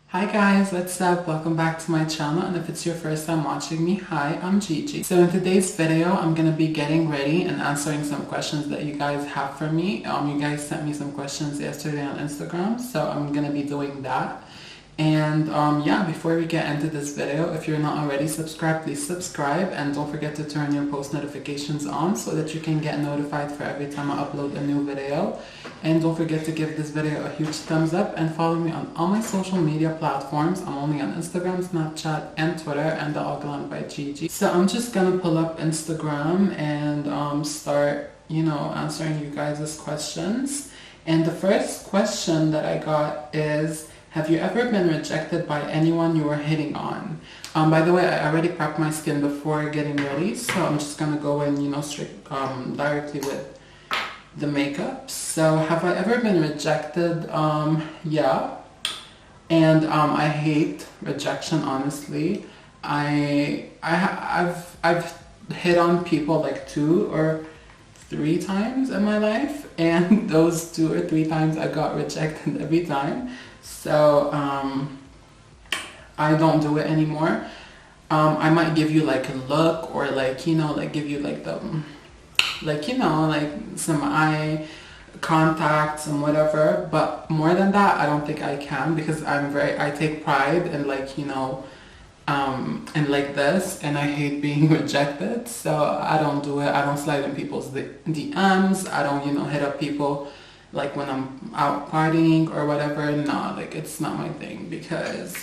Hi guys, what's up? Welcome back to my channel, and if it's your first time watching me, hi, I'm Gigi. So in today's video, I'm going to be getting ready and answering some questions that you guys have for me. You guys sent me some questions yesterday on Instagram, so I'm going to be doing that. And yeah, before we get into this video, if you're not already subscribed, please subscribe, and don't forget to turn your post notifications on so that you can get notified for every time I upload a new video. And don't forget to give this video a huge thumbs up and follow me on all my social media platforms. I'm only on Instagram, Snapchat, and Twitter, and they're all gone by Gigi. So I'm just gonna pull up Instagram and start, answering you guys' questions. And the first question that I got is, have you ever been rejected by anyone you were hitting on? By the way, I already prepped my skin before getting ready, so I'm just gonna go in, directly with the makeup. So have I ever been rejected? Yeah. And I hate rejection, honestly. I've hit on people like 2 or 3 times in my life, and those 2 or 3 times I got rejected every time. So I don't do it anymore. I might give you like a look, or give you like the some eye contacts and whatever, but more than that I don't think I can, because I take pride in and like this, and I hate being rejected, so I don't do it. I don't slide in people's DMs. I don't hit up people like when I'm out partying or whatever. No, it's not my thing, because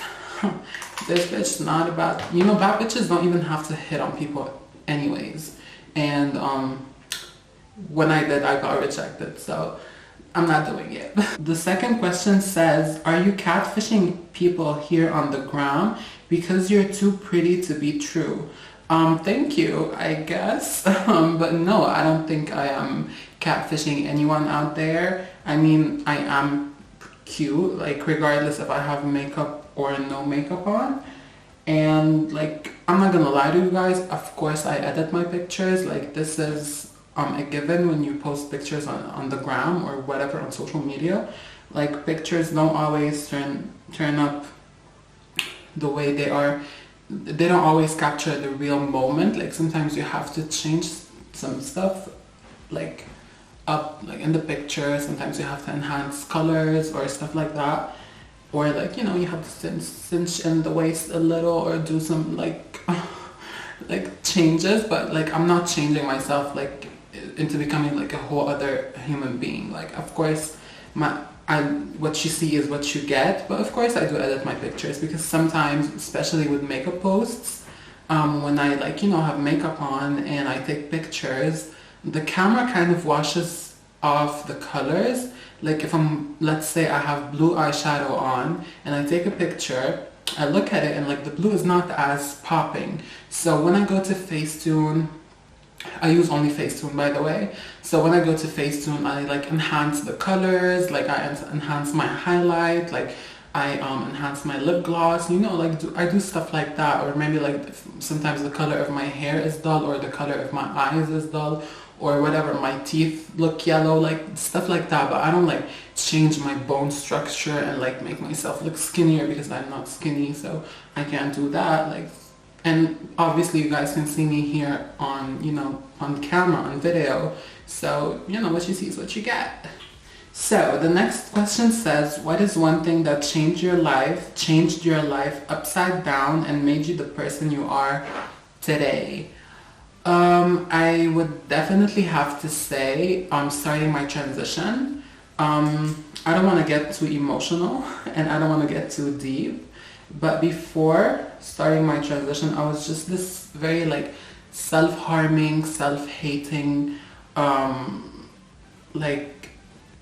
this bitch not about, bad bitches don't even have to hit on people anyways. And when I did, I got rejected, so I'm not doing it. The second question says, are you catfishing people here on the gram because you're too pretty to be true? Thank you, I guess. But no, I don't think I am catfishing anyone out there. I mean, I am cute, regardless if I have makeup or no makeup on. And I'm not gonna lie to you guys, of course I edit my pictures. This is a given when you post pictures on the gram or whatever on social media. Pictures don't always turn up the way they are. They don't always capture the real moment. Sometimes you have to change some stuff up in the picture. Sometimes you have to enhance colors or stuff like that, or you have to cinch in the waist a little, or do some changes. But I'm not changing myself into becoming a whole other human being. Of course what you see is what you get, but of course I do edit my pictures, because sometimes, especially with makeup posts, when I have makeup on and I take pictures, the camera kind of washes off the colors. If let's say I have blue eyeshadow on and I take a picture, I look at it and the blue is not as popping. So when I go to Facetune, I use only Facetune, by the way. So when I go to Facetune, I enhance the colors, I enhance my highlight, I enhance my lip gloss, I do stuff like that. Or maybe sometimes the color of my hair is dull, or the color of my eyes is dull, or whatever, my teeth look yellow, stuff like that. But I don't change my bone structure and make myself look skinnier, because I'm not skinny, so I can't do that. And obviously you guys can see me here on on camera, on video, so what you see is what you get. So the next question says, what is one thing that changed your life upside down and made you the person you are today? I would definitely have to say starting my transition. I don't want to get too emotional and I don't want to get too deep, but before starting my transition, I was just this very self-harming, self-hating,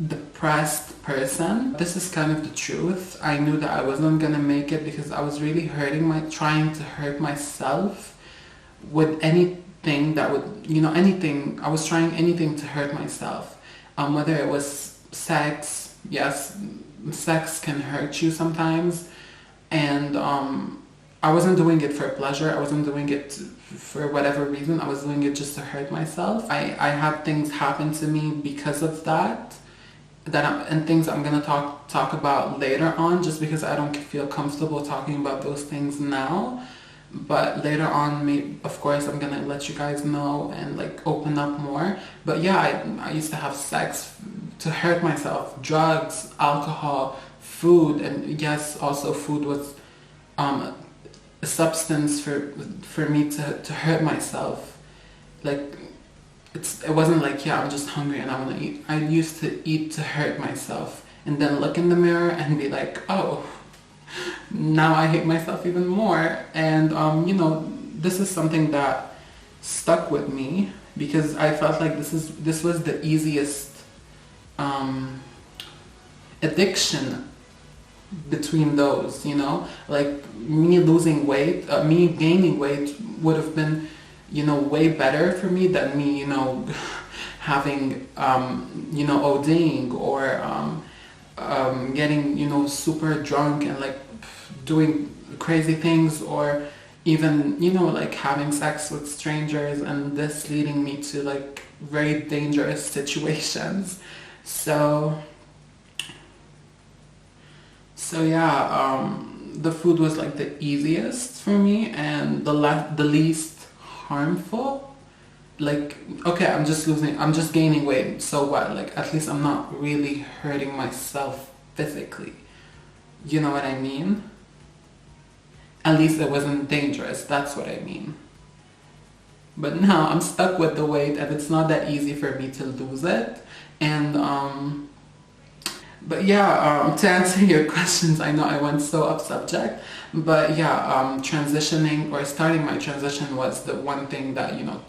depressed person. This is kind of the truth. I knew that I wasn't gonna make it, because I was really trying to hurt myself with anything that would, anything. I was trying anything to hurt myself. Whether it was sex. Yes, sex can hurt you sometimes. And I wasn't doing it for pleasure. I wasn't doing it for whatever reason. I was doing it just to hurt myself. I had things happen to me because of that. and things I'm gonna talk about later on, just because I don't feel comfortable talking about those things now. But later on, of course, I'm gonna let you guys know and like open up more. But yeah, I used to have sex to hurt myself, drugs, alcohol, food, and yes, also food was a substance for me to hurt myself. Like it wasn't like, yeah, I'm just hungry and I want to eat. I used to eat to hurt myself and then look in the mirror and be like, oh, now I hate myself even more. And you know, this is something that stuck with me because I felt like this was the easiest um, addiction between those, you know, like me losing weight, me gaining weight would have been, you know, way better for me than me, you know, having, you know, ODing or getting, you know, super drunk and like doing crazy things, or even, you know, like having sex with strangers, and this leading me to like very dangerous situations. So yeah, the food was like the easiest for me and the least harmful. Like, okay, I'm just gaining weight, so what? Like, at least I'm not really hurting myself physically. You know what I mean? At least it wasn't dangerous, that's what I mean. But now I'm stuck with the weight and it's not that easy for me to lose it. And but yeah, to answer your questions, I know I went so off subject, but yeah, transitioning or starting my transition was the one thing that, you know,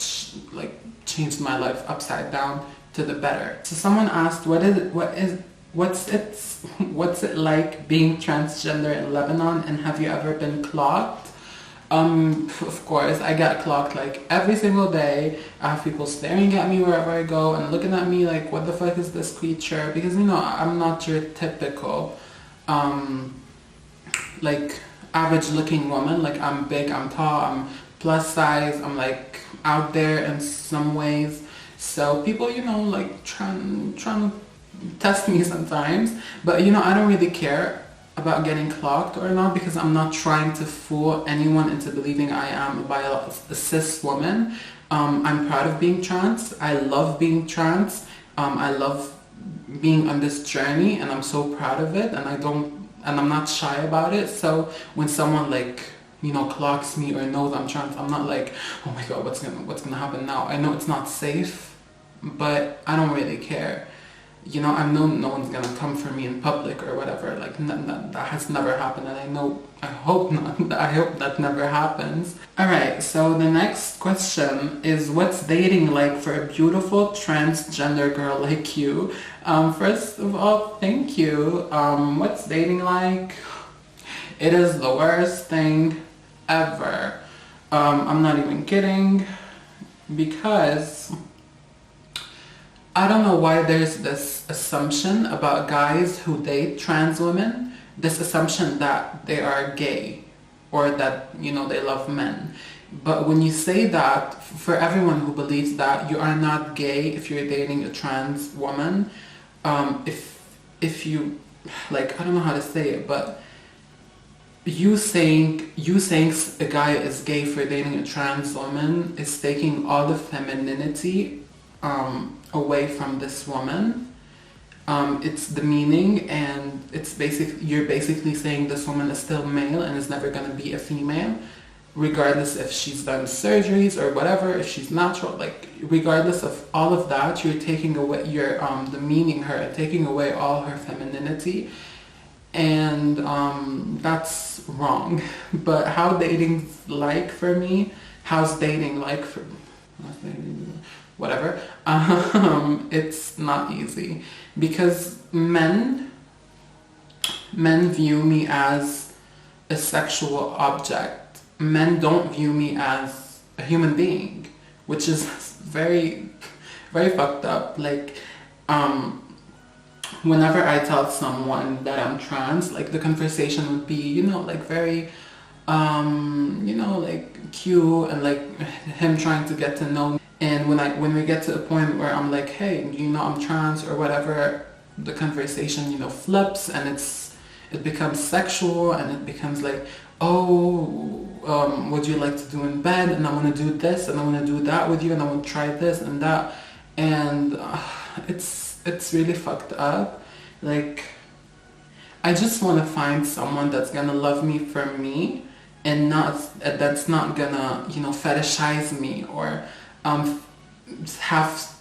like changed my life upside down to the better. So someone asked, what's it like being transgender in Lebanon, and have you ever been clocked? Of course, I get clocked like every single day. I have people staring at me wherever I go and looking at me like, what the fuck is this creature? Because, you know, I'm not your typical, like, average looking woman. Like, I'm big, I'm tall, I'm plus size, I'm like out there in some ways. So people, you know, like trying to test me sometimes. But, you know, I don't really care about getting clocked or not, because I'm not trying to fool anyone into believing I am a cis woman. I'm proud of being trans. I love being trans. I love being on this journey, and I'm so proud of it, and I'm not shy about it. So when someone like, you know, clocks me or knows I'm trans, I'm not like, oh my god, what's gonna happen now? I know it's not safe, but I don't really care. You know, I know no one's gonna come for me in public or whatever. Like, that has never happened, and I hope not. I hope that never happens. Alright, so the next question is, what's dating like for a beautiful transgender girl like you? First of all, thank you. What's dating like? It is the worst thing ever. I'm not even kidding, because I don't know why there's this assumption about guys who date trans women, this assumption that they are gay or that, you know, they love men. But when you say that, for everyone who believes that, you are not gay if you're dating a trans woman. If you, like, I don't know how to say it, but you saying a guy is gay for dating a trans woman is taking all the femininity away from this woman. It's demeaning, and you're basically saying this woman is still male and is never going to be a female, regardless if she's done surgeries or whatever, if she's natural. Like, regardless of all of that, you're taking away, you're demeaning her and taking away all her femininity, and that's wrong. But how dating's like for me, how's dating like for whatever, it's not easy, because men view me as a sexual object. Men don't view me as a human being, which is very, very fucked up. Like, whenever I tell someone that I'm trans, like, the conversation would be, you know, like very, you know, like cute, and like him trying to get to know me. And when we get to a point where I'm like, hey, you know, I'm trans or whatever, the conversation, you know, flips, and it becomes sexual, and it becomes like, oh, what do you like to do in bed, and I want to do this, and I want to do that with you, and I want to try this and that, and it's really fucked up. Like, I just want to find someone that's gonna love me for me, and that's not gonna, you know, fetishize me, or have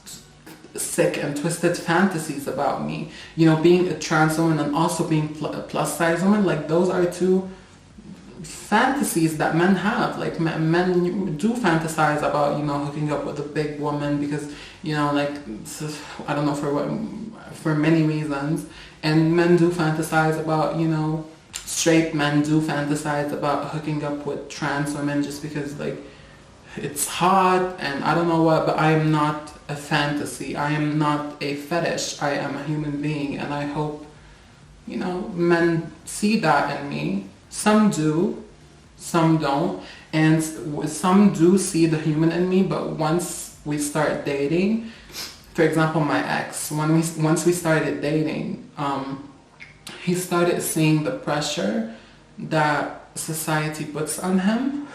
sick and twisted fantasies about me. You know, being a trans woman and also being a plus size woman, like, those are two fantasies that men have. Like, men do fantasize about, you know, hooking up with a big woman because, you know, like, I don't know for what, for many reasons. And men do fantasize about, you know, straight men do fantasize about hooking up with trans women just because, like, it's hot and I don't know what, but I am not a fantasy. I am not a fetish. I am a human being, and I hope, you know, men see that in me. Some do, some don't, and some do see the human in me, but once we start dating, for example, my ex, once we started dating, he started seeing the pressure that society puts on him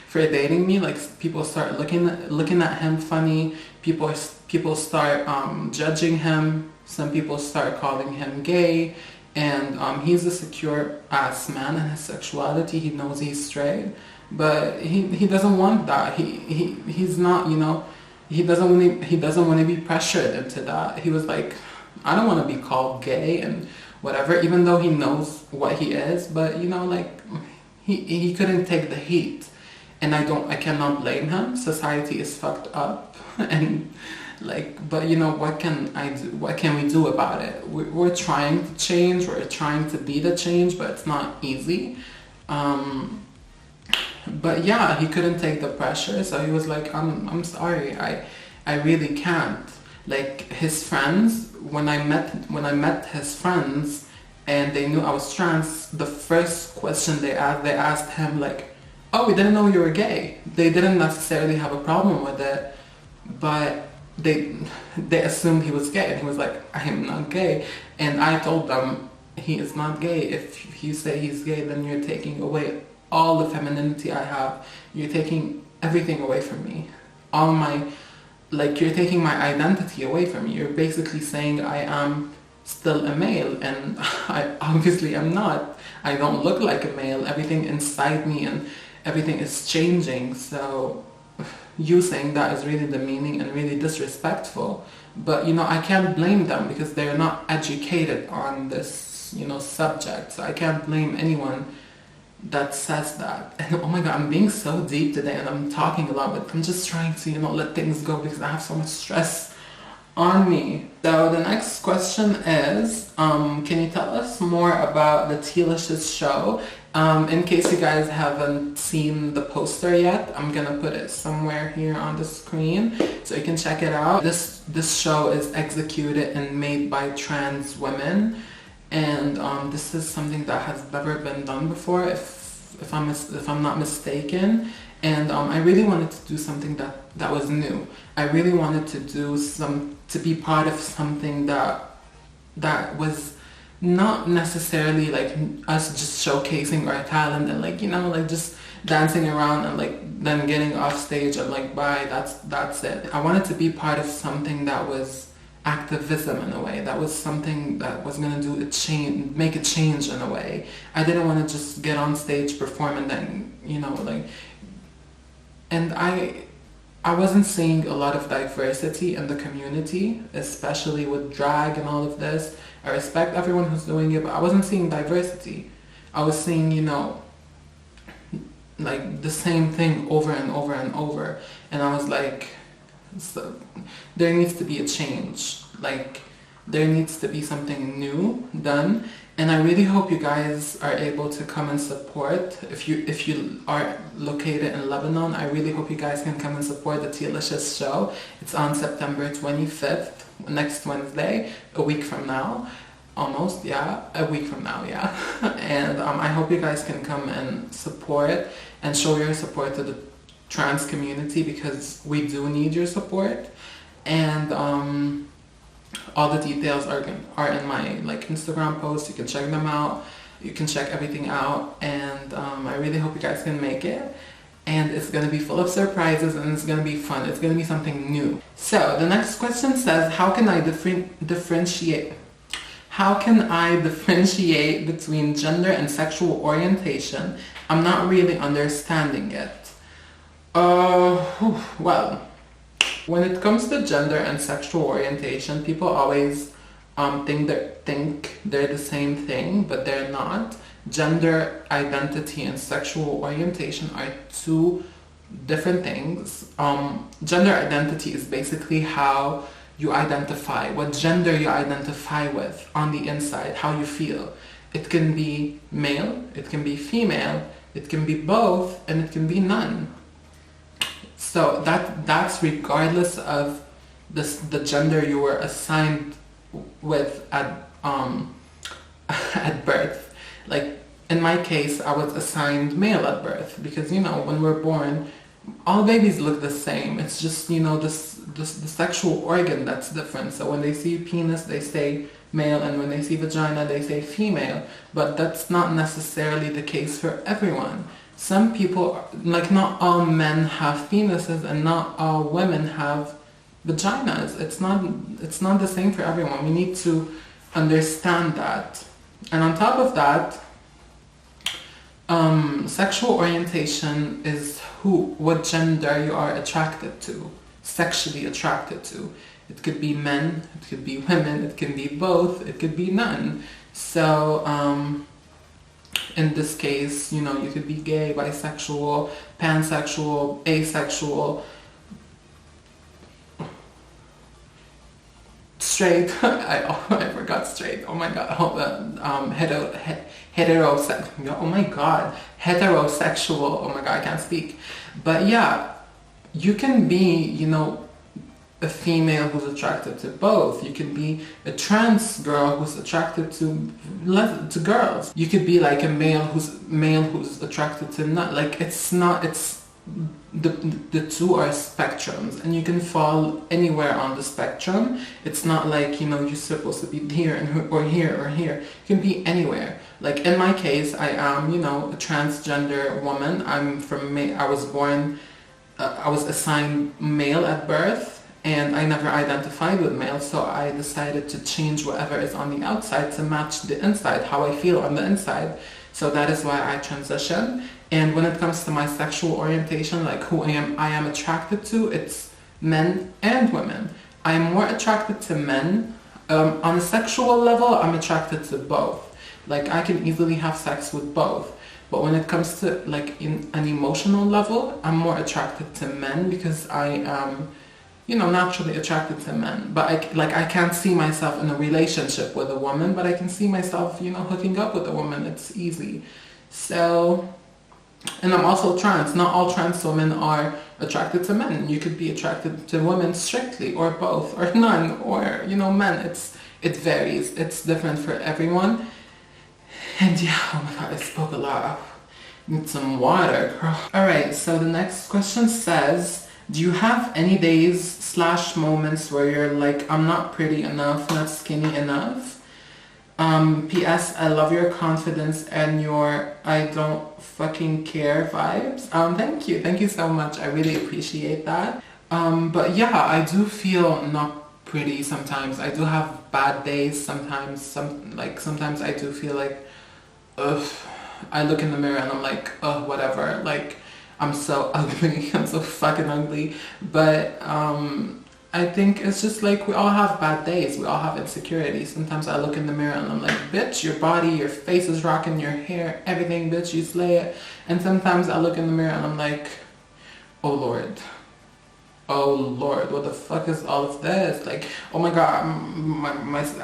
for dating me. Like, people start looking at him funny. People start judging him. Some people start calling him gay, and he's a secure ass man in his sexuality. He knows he's straight, but he doesn't want that. He's not, you know, he doesn't want to be pressured into that. He was like, I don't want to be called gay and whatever, even though he knows what he is. But, you know, like, he couldn't take the heat, and I cannot blame him. Society is fucked up, and, like, but, you know, what can I do? What can we do about it? We're trying to change. We're trying to be the change, but it's not easy. But yeah, he couldn't take the pressure, so he was like, I'm sorry, I really can't. Like, his friends, when I met his friends and they knew I was trans, the first question they asked him, like, oh, we didn't know you were gay. They didn't necessarily have a problem with it, but they assumed he was gay, and he was like, I am not gay. And I told them, he is not gay. If you say he's gay, then you're taking away all the femininity I have. You're taking everything away from me. You're taking my identity away from me. You're basically saying I am still a male, and I obviously am not. I don't look like a male. Everything inside me and everything is changing. So you saying that is really demeaning and really disrespectful. But, you know, I can't blame them because they're not educated on this, you know, subject. So I can't blame anyone that says that. And oh my god, I'm being so deep today and I'm talking a lot, but I'm just trying to, you know, let things go because I have so much stress on me. So the next question is, can you tell us more about the T-licious show? In case you guys haven't seen the poster yet, I'm gonna put it somewhere here on the screen so you can check it out. This show is executed and made by trans women, and this is something that has never been done before, if I'm not mistaken. And I really wanted to do something that was new. I really wanted to be part of something that was not necessarily like us just showcasing our talent and, like, you know, like just dancing around and like then getting off stage and like bye, that's it. I wanted to be part of something that was activism in a way, that was something that was gonna do a change, make a change in a way. I didn't want to just get on stage, perform, and then, you know, like, and I wasn't seeing a lot of diversity in the community, especially with drag and all of this. I respect everyone who's doing it, but I wasn't seeing diversity. I was seeing, you know, like the same thing over and over and over. And I was like, so, there needs to be a change. Like, there needs to be something new done. And I really hope you guys are able to come and support. If you are located in Lebanon, I really hope you guys can come and support the T-licious show. It's on September 25th, next Wednesday, a week from now. Almost, yeah, a week from now, yeah. And I hope you guys can come and support and show your support to the trans community, because we do need your support. And All the details are in my like Instagram post. You can check them out. You can check everything out, and I really hope you guys can make it. And it's gonna be full of surprises, and it's gonna be fun. It's gonna be something new. So the next question says, how can I differentiate? How can I differentiate between gender and sexual orientation? I'm not really understanding it. Well, when it comes to gender and sexual orientation, people always think they're the same thing, but they're not. Gender identity and sexual orientation are two different things. Gender identity is basically how you identify, what gender you identify with on the inside, how you feel. It can be male, it can be female, it can be both, and it can be none. So that's regardless of the gender you were assigned with at at birth. Like in my case, I was assigned male at birth because, you know, when we're born, all babies look the same. It's just, you know, the sexual organ that's different. So when they see penis, they say male, and when they see vagina, they say female. But that's not necessarily the case for everyone. Some people, like not all men have penises and not all women have vaginas. It's not the same for everyone. We need to understand that. And on top of that, sexual orientation is what gender you are attracted to, sexually attracted to. It could be men, it could be women, it can be both, it could be none. So in this case, you know, you could be gay, bisexual, pansexual, asexual, straight. I forgot straight. Oh my god. Heterosexual. Oh my god. Heterosexual. Oh my god, I can't speak. But yeah, you can be, you know, a female who's attracted to both. You can be a trans girl who's attracted to girls. You could be like a male who's attracted to not. Like it's the two are spectrums, and you can fall anywhere on the spectrum. It's not like, you know, you're supposed to be here or here or here. You can be anywhere. Like in my case, I am, you know, a transgender woman. I was born, I was assigned male at birth, and I never identified with male, so I decided to change whatever is on the outside to match the inside, how I feel on the inside. So that is why I transitioned. And when it comes to my sexual orientation, like who I am attracted to, it's men and women. I'm more attracted to men. On a sexual level, I'm attracted to both. Like I can easily have sex with both. But when it comes to like in an emotional level, I'm more attracted to men because I am, you know, naturally attracted to men. But I can't see myself in a relationship with a woman, but I can see myself, you know, hooking up with a woman. It's easy. So, and I'm also trans. Not all trans women are attracted to men. You could be attracted to women strictly, or both, or none, or, you know, men. It varies. It's different for everyone. And yeah, oh my god, I spoke a lot. Need some water, girl. Alright, so the next question says, do you have any days / moments where you're like, I'm not pretty enough, not skinny enough? P.S. I love your confidence and your I don't fucking care vibes. Thank you so much. I really appreciate that. But yeah, I do feel not pretty sometimes. I do have bad days sometimes. Sometimes I do feel like, ugh. I look in the mirror and I'm like, ugh, whatever. Like, I'm so ugly. I'm so fucking ugly. But I think it's just like we all have bad days. We all have insecurities. Sometimes I look in the mirror and I'm like, bitch, your body, your face is rocking, your hair, everything, bitch, you slay it. And sometimes I look in the mirror and I'm like, oh Lord, what the fuck is all of this? Like, oh my god,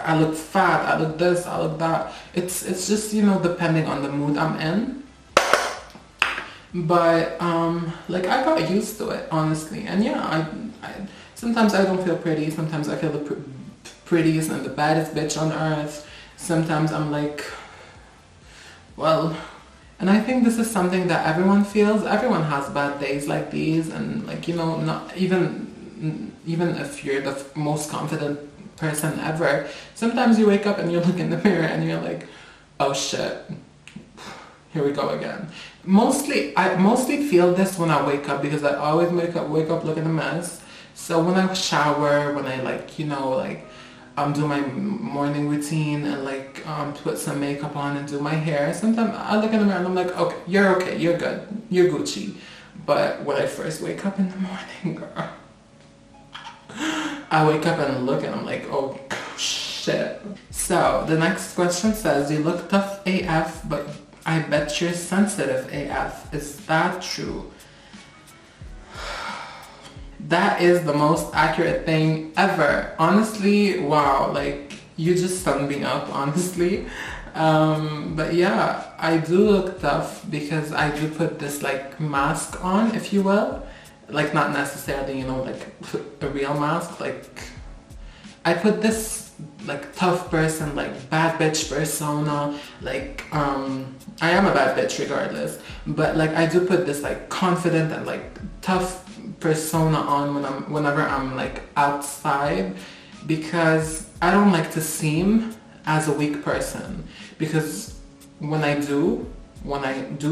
I look fat, I look this, I look that. It's just, you know, depending on the mood I'm in. But like I got used to it, honestly. And yeah, I sometimes I don't feel pretty. Sometimes I feel the prettiest and the baddest bitch on earth. Sometimes I'm like, well, and I think this is something that everyone feels. Everyone has bad days like these, and like, you know, not even if you're the most confident person ever. Sometimes you wake up and you look in the mirror and you're like, oh shit, here we go again. I mostly feel this when I wake up, because I always wake up looking a mess. So when I shower, when I do my morning routine and put some makeup on and do my hair, sometimes I look in the mirror and I'm like, okay, you're good, you're Gucci. But when I first wake up in the morning, girl, I wake up and look and I'm like, oh shit. So the next question says, you look tough AF, but I bet you're sensitive AF. Is that true? That is the most accurate thing ever. Honestly, wow, you just summed me up, honestly. But yeah, I do look tough because I do put this mask on, if you will. Not necessarily, a real mask. I put this tough person, bad bitch persona. I am a bad bitch regardless, but I do put this confident and tough persona on whenever I'm outside, because I don't like to seem as a weak person, because when I do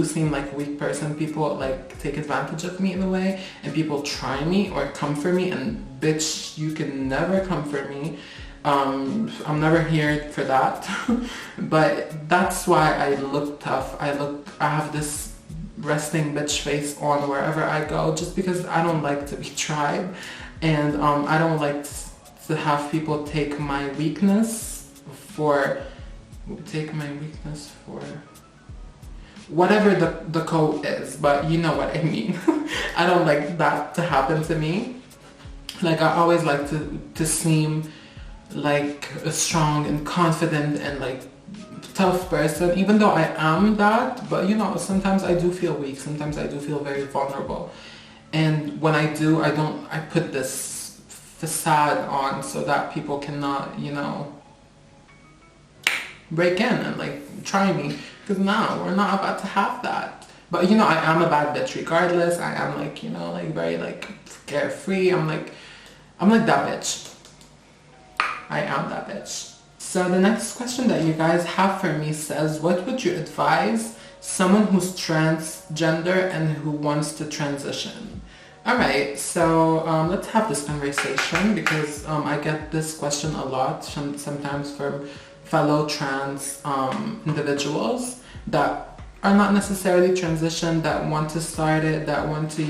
seem like a weak person, people take advantage of me in a way, and people try me or come for me, and bitch, you can never come for me. I'm never here for that. But that's why I look tough. I have this resting bitch face on wherever I go, just because I don't like to be tried, and I don't like to have people take my weakness for whatever the code is, but you know what I mean. I don't like that to happen to me. I always like to seem like a strong and confident and tough person, even though I am that. But sometimes I do feel weak, sometimes I do feel very vulnerable, and when I do, I put this facade on so that people cannot break in and try me, because now we're not about to have that. But I am a bad bitch regardless. I am very carefree. I'm like that bitch. I am that bitch. So the next question that you guys have for me says, what would you advise someone who's transgender and who wants to transition? Alright, so let's have this conversation, because I get this question a lot sometimes from fellow trans individuals that are not necessarily transitioned, that want to start it, that want to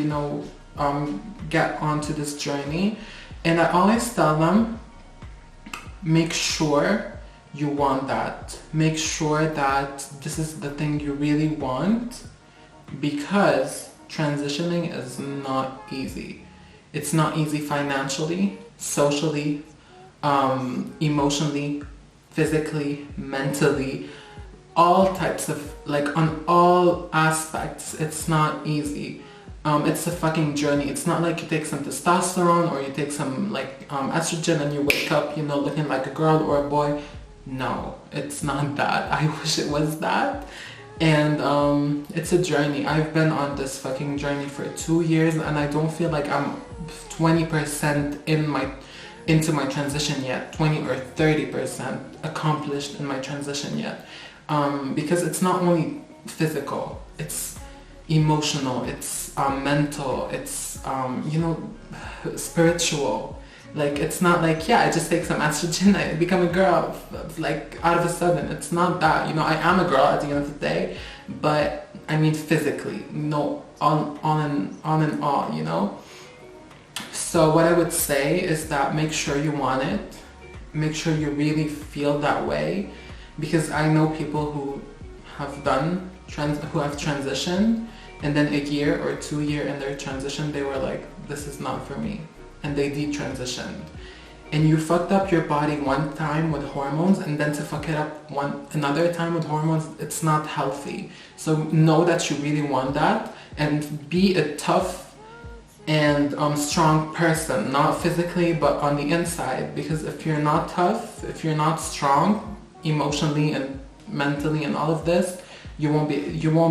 get onto this journey. And I always tell them, make sure you want that. Make sure that this is the thing you really want, because transitioning is not easy. It's not easy financially, socially, emotionally, physically, mentally, all types of, on all aspects, it's not easy. It's a fucking journey. It's not like you take some testosterone or you take some estrogen and you wake up, looking like a girl or a boy. No, it's not that. I wish it was that. And it's a journey. I've been on this fucking journey for 2 years, and I don't feel like I'm 20% into my transition yet, 20 or 30% accomplished in my transition yet. Because it's not only physical, it's emotional, it's mental, it's spiritual. It's not I just take some estrogen, I become a girl out of a sudden. It's not that. I am a girl at the end of the day, but I mean physically, on and all. So what I would say is that make sure you want it, make sure you really feel that way, because I know people who have transitioned, and then a year or 2 years in their transition, they were like, this is not for me, and they detransitioned. And you fucked up your body one time with hormones, and then to fuck it up another time with hormones, it's not healthy. So know that you really want that, and be a tough and strong person, not physically but on the inside, because if you're not tough, if you're not strong emotionally and mentally and all of this, you won't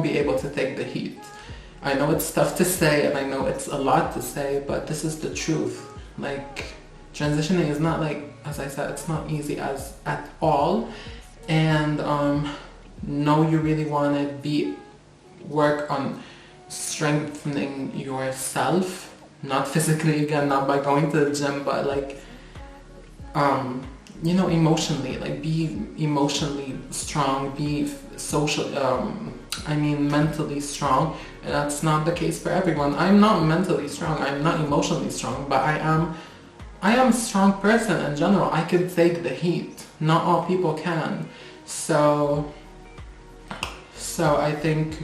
be able to take the heat. I know it's tough to say, and I know it's a lot to say, but this is the truth. transitioning is not like, as I said, it's not easy as at all. And know you really want to work on strengthening yourself, not physically, again, not by going to the gym, but like you know, emotionally, like be emotionally strong, be social, mentally strong. And that's not the case for everyone. I'm not mentally strong, I'm not emotionally strong, but I am a strong person in general. I can take the heat. Not all people can. So I think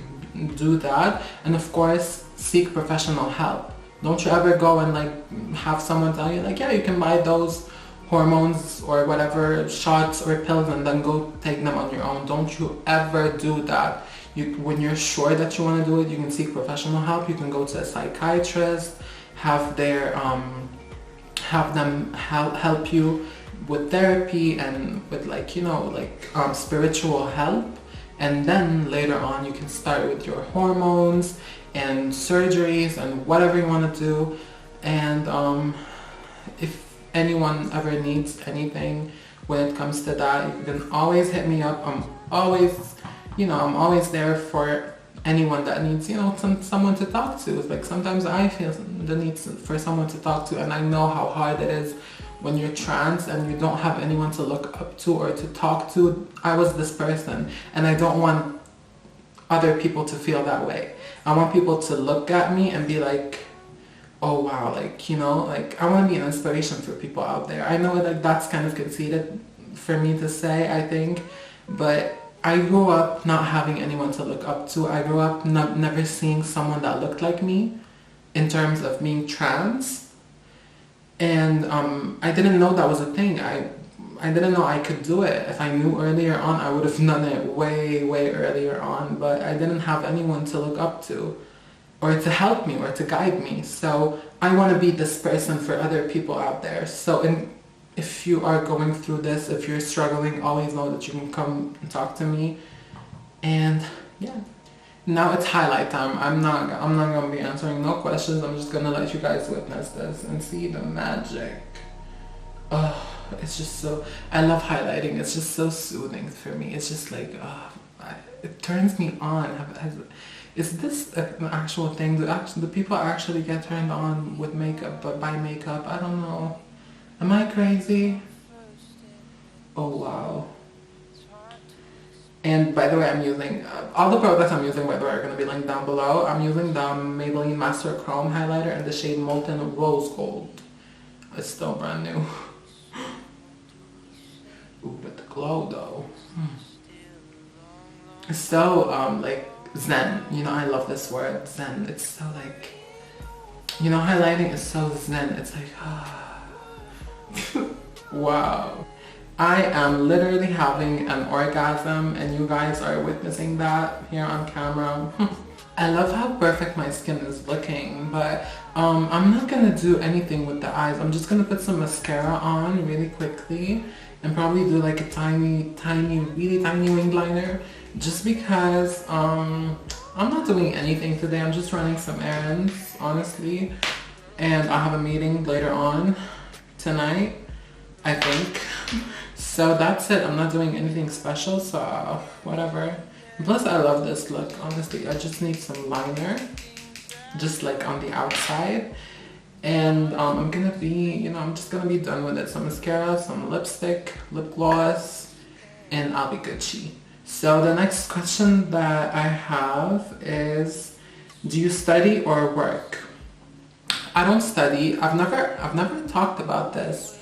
do that, and of course seek professional help. Don't you ever go and like have someone tell you like, yeah, you can buy those hormones or whatever shots or pills and then go take them on your own. Don't you ever do that. When you're sure that you want to do it, you can seek professional help. You can go to a psychiatrist, have them help you with therapy and with like, you know, like spiritual help. And then later on you can start with your hormones and surgeries and whatever you want to do. And if anyone ever needs anything when it comes to that, you can always hit me up. I'm always there for anyone that needs, you know, someone to talk to. It's like sometimes I feel the need for someone to talk to, and I know how hard it is when you're trans and you don't have anyone to look up to or to talk to. I was this person, and I don't want other people to feel that way. I want people to look at me and be like, oh wow, like, you know, like I want to be an inspiration for people out there. I know like that's kind of conceited for me to say, I think, but I grew up not having anyone to look up to. I grew up never seeing someone that looked like me in terms of being trans. And I didn't know that was a thing. I didn't know I could do it. If I knew earlier on, I would have done it way, way earlier on. But I didn't have anyone to look up to or to help me or to guide me. So I want to be this person for other people out there. So if you are going through this, if you're struggling, always know that you can come and talk to me. And yeah. Now it's highlight time. I'm not gonna be answering no questions. I'm just gonna let you guys witness this and see the magic. Oh, it's just so, I love highlighting. It's just so soothing for me. It's just like, it turns me on. Is this an actual thing? Do people actually get turned on with makeup, but by makeup? I don't know. Am I crazy? Oh wow. And by the way, I'm using, all the products I'm using, by the way, are going to be linked down below. I'm using the Maybelline Master Chrome Highlighter in the shade Molten Rose Gold. It's still brand new. Ooh, but the glow though. It's so, like, zen. You know, I love this word, zen. It's so like, you know, highlighting is so zen. It's like, wow. I am literally having an orgasm, and you guys are witnessing that here on camera. I love how perfect my skin is looking, but I'm not gonna do anything with the eyes. I'm just gonna put some mascara on really quickly and probably do like a tiny, really tiny winged liner, just because I'm not doing anything today. I'm just running some errands, honestly, and I have a meeting later on tonight, I think. So that's it. I'm not doing anything special, so whatever. Plus I love this look, honestly. I just need some liner, just like on the outside. And I'm gonna be, you know, I'm just gonna be done with it. Some mascara, some lipstick, lip gloss, and I'll be Gucci. So the next question that I have is, do you study or work? I don't study. I've never talked about this.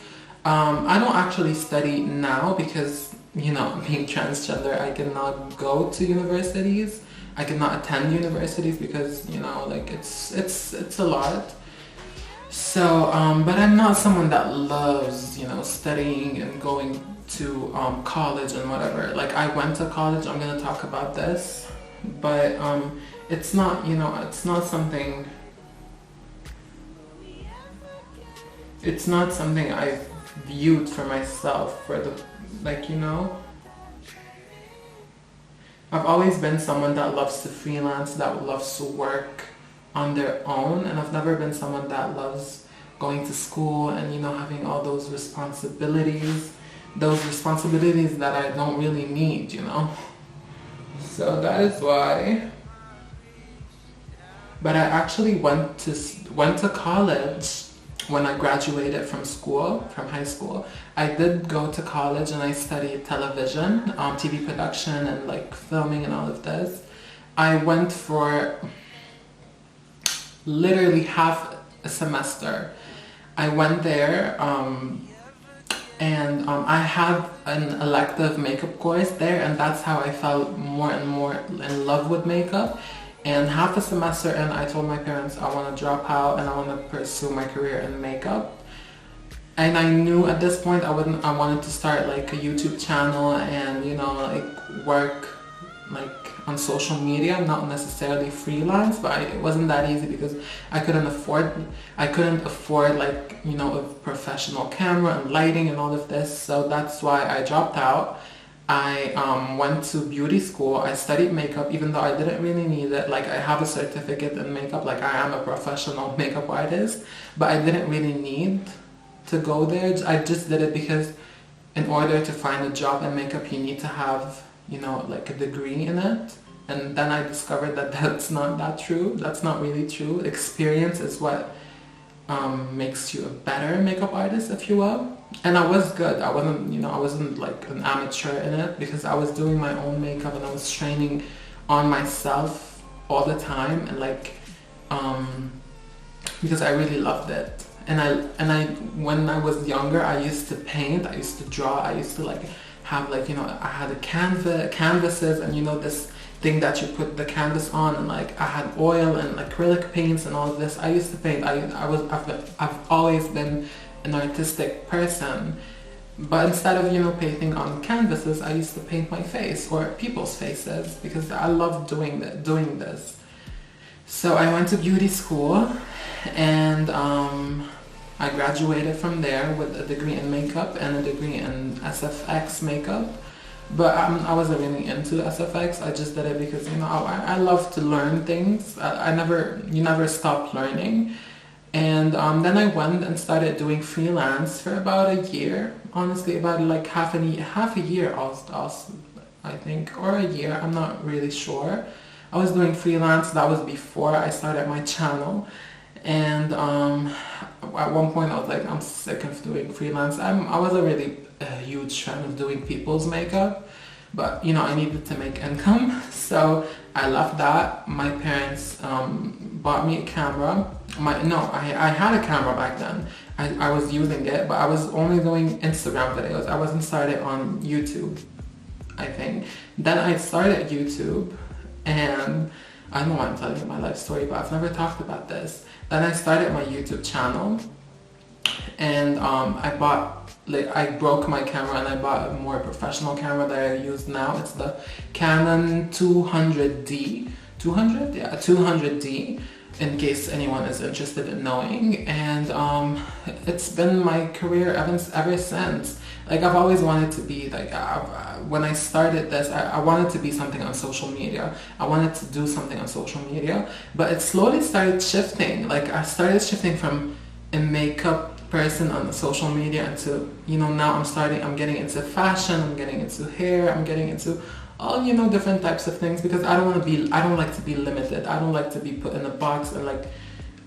I don't actually study now because, you know, being transgender, I cannot go to universities. I cannot attend universities because, you know, like it's a lot. So, but I'm not someone that loves, you know, studying and going to college and whatever. Like I went to college, I'm gonna talk about this, but it's not, you know, it's not something I viewed for myself, for the, like, you know, I've always been someone that loves to freelance, that loves to work on their own, and I've never been someone that loves going to school and, you know, having all those responsibilities that I don't really need, you know. So that is why. But I actually went to college when I graduated from high school. I did go to college and I studied television, TV production and like filming and all of this. I went for literally half a semester. I went there and I had an elective makeup course there, and that's how I fell more and more in love with makeup. And half a semester in, I told my parents I want to drop out and I want to pursue my career in makeup. And I knew at this point I wanted to start like a YouTube channel and, you know, like work like on social media, not necessarily freelance, but it wasn't that easy because I couldn't afford like, you know, a professional camera and lighting and all of this. So that's why I dropped out. I went to beauty school. I studied makeup even though I didn't really need it. Like I have a certificate in makeup, like I am a professional makeup artist, but I didn't really need to go there. I just did it because in order to find a job in makeup you need to have, you know, like a degree in it. And then I discovered that that's not that true. That's not really true. Experience is what makes you a better makeup artist, if you will. And I was good. I wasn't like an amateur in it because I was doing my own makeup and I was training on myself all the time, and like because I really loved it. And I when I was younger, I used to paint, I used to draw, I used to like have like, you know, I had a canvases and, you know, this thing that you put the canvas on, and like I had oil and acrylic paints and all of this. I used to paint. I've always been an artistic person, but instead of, you know, painting on canvases, I used to paint my face or people's faces because I love doing this. So I went to beauty school and I graduated from there with a degree in makeup and a degree in SFX makeup. But I wasn't really into SFX. I just did it because, you know, I love to learn things. You never stop learning. And then I went and started doing freelance for about a year. Honestly, about like half a year, I think, or a year. I'm not really sure. I was doing freelance. That was before I started my channel. And at one point I was like, I'm sick of doing freelance. I wasn't really a huge fan of doing people's makeup, but, you know, I needed to make income. So I left that. My parents bought me a camera. I had a camera back then. I was using it, but I was only doing Instagram videos. I wasn't started on YouTube, I think. Then I started YouTube, and I don't know why I'm telling you my life story, but I've never talked about this. Then I started my YouTube channel, and I broke my camera and I bought a more professional camera that I use now. It's the Canon 200D. 200? Yeah, 200D, in case anyone is interested in knowing. And it's been my career ever since. Like, I've always wanted to be, like, when I started this, I wanted to be something on social media. I wanted to do something on social media, but it slowly started shifting. Like, I started shifting from a makeup person on the social media into, you know, now I'm getting into fashion, I'm getting into hair, I'm getting into all, you know, different types of things, because I don't like to be limited. I don't like to be put in a box and like,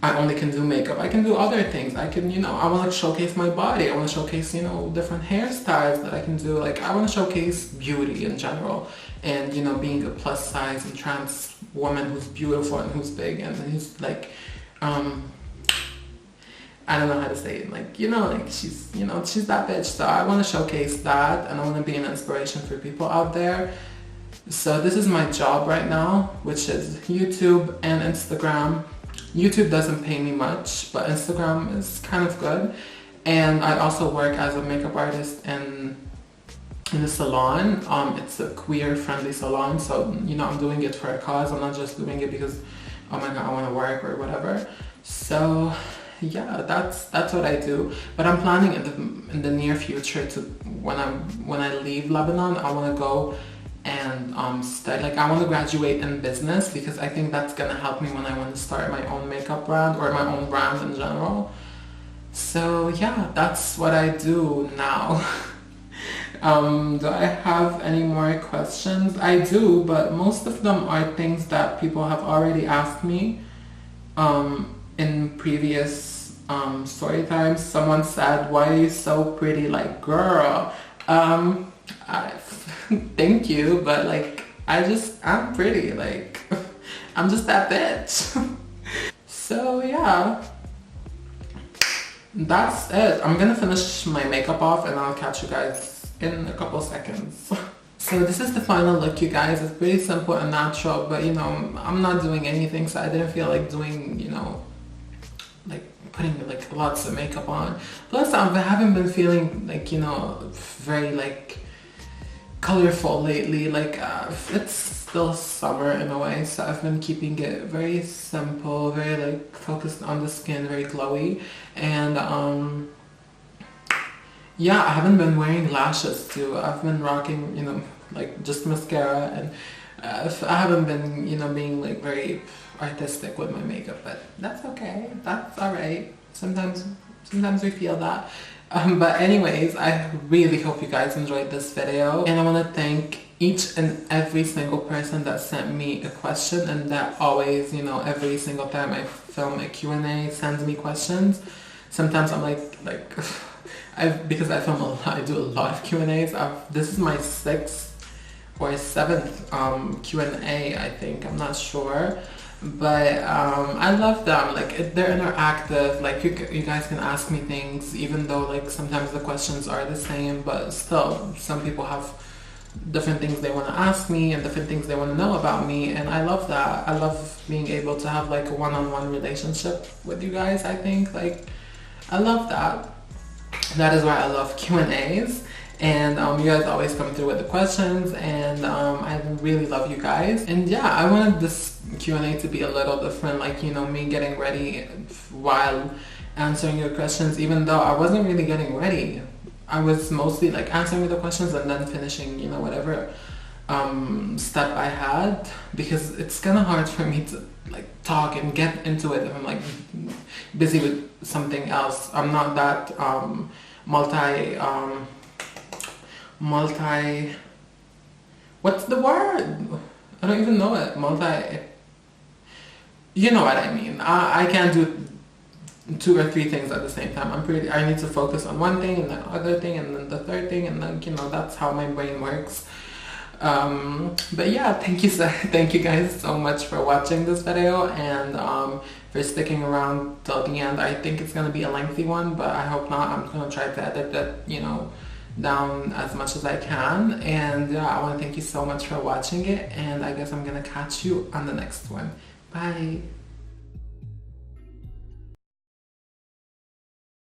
I only can do makeup. I can do other things. I can, you know, I want to showcase my body. I want to showcase, you know, different hairstyles that I can do. Like, I want to showcase beauty in general. And, you know, being a plus size and trans woman who's beautiful and who's big and who's like, I don't know how to say it. Like, you know, like she's that bitch. So I want to showcase that, and I want to be an inspiration for people out there. So this is my job right now, which is YouTube and Instagram. YouTube doesn't pay me much, but Instagram is kind of good. And I also work as a makeup artist in a salon. It's a queer-friendly salon, so, you know, I'm doing it for a cause. I'm not just doing it because, oh my god, I want to work or whatever. So yeah, that's what I do. But I'm planning in the near future to, when I leave Lebanon, I want to go and study. Like, I want to graduate in business, because I think that's gonna help me when I want to start my own makeup brand or my own brand in general. So yeah, that's what I do now. Do I have any more questions? I do, but most of them are things that people have already asked me in previous story times. Someone said, "Why are you so pretty?" Like, girl, I, thank you, but like, I'm pretty. Like, I'm just that bitch. So yeah, that's it. I'm gonna finish my makeup off and I'll catch you guys in a couple seconds. So this is the final look, you guys. It's pretty simple and natural, but you know, I'm not doing anything, so I didn't feel like doing, you know, like putting like lots of makeup on. Plus, I haven't been feeling like, you know, very like colorful lately. Like it's still summer in a way, so I've been keeping it very simple, very like focused on the skin, very glowy. And yeah, I haven't been wearing lashes too. I've been rocking, you know, like just mascara, and I haven't been, you know, being like very artistic with my makeup, but that's okay. That's all right. Sometimes we feel that. But anyways, I really hope you guys enjoyed this video, and I want to thank each and every single person that sent me a question, and that always, you know, every single time I film a Q&A sends me questions. Sometimes I'm like because I film a lot, I do a lot of Q&As. This is my 6th or 7th Q&A, I think. I'm not sure. But I love them. Like, they're interactive. Like, you guys can ask me things, even though like sometimes the questions are the same, but still some people have different things they want to ask me and different things they want to know about me, and I love that. I love being able to have like a one-on-one relationship with you guys. I think like I love that. That is why I love Q&As, and you guys always come through with the questions, and I really love you guys. And yeah, I wanted this Q&A to be a little different, like, you know, me getting ready while answering your questions, even though I wasn't really getting ready. I was mostly like answering the questions and then finishing, you know, whatever step I had, because it's kind of hard for me to like talk and get into it if I'm like busy with something else. I'm not that multi what's the word? I don't even know it. You know what I mean. I can't do 2 or 3 things at the same time. I need to focus on one thing and the other thing and then the third thing, and then, you know, that's how my brain works. But yeah, thank you guys so much for watching this video, and for sticking around till the end. I think it's gonna be a lengthy one, but I hope not. I'm gonna try to edit that, you know, down as much as I can. And yeah, I want to thank you so much for watching it, and I guess I'm gonna catch you on the next one. Bye.